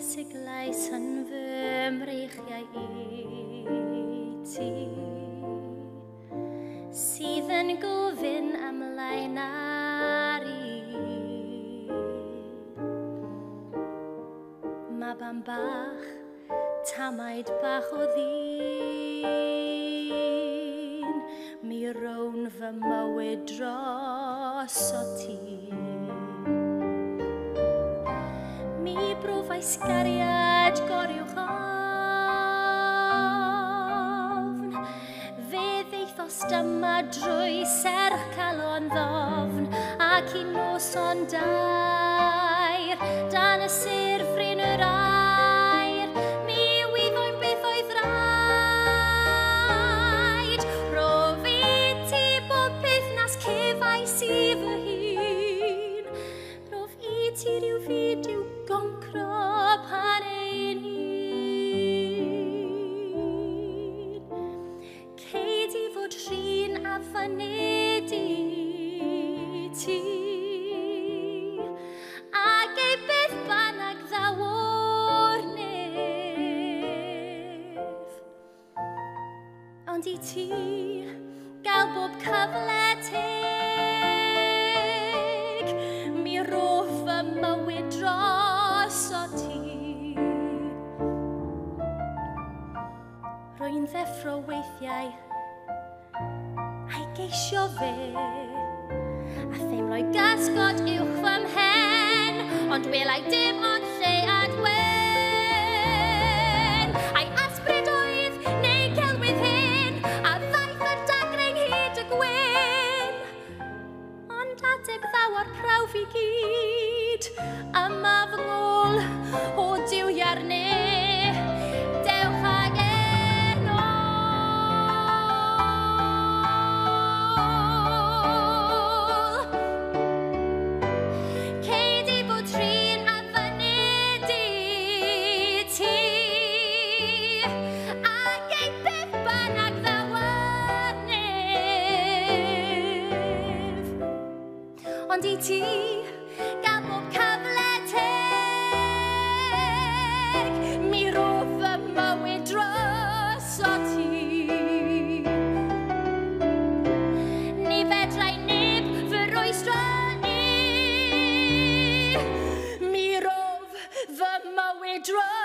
Siglais yn fy mreichiau I ti sydd yn gofyn ymlaen ar I Mabam bach, tamaid bach o ddyn mi rown fy mywyd dros o ti Mi brofais gariad goriwch ofn Fe ddeithos dyma drwy serch calon ddofn Ac I noson dair dan y sir ffrin yr air Mi wyddwn beth oedd rhaid Rof I ti bob peth nas cefais I fy hun Rof I ti rhyw fyd i'w goncro pan ein hun Ceid I fod rhin a fyned I ti Ac ei beth bannag ddaw o'r nef Ond I ti gael bob cyfle teg Mi rof fy mywyd dros o ti Rwy'n ddeffro weithiau a'i geisio fe A theimloi gasgod uwch fy mhen Ond welai dim ond lle ad wen A'i asbryd oedd neu celwydd hyn A ddaeth y dagrau hyd y gwyn Ond adeg ddaw o'r prawf I gyd Yma fy ngôl o diwio'r ne Dewch ag eno Ceid I fod rhin a fyned I ti Ac ei beth bannag ddaw o'r nef Ond I ti gael bob cyfle teg Mi rof fy mywyd dros o ti Ni fedrai neb fy rwystro ni Mi rof fy mywyd dros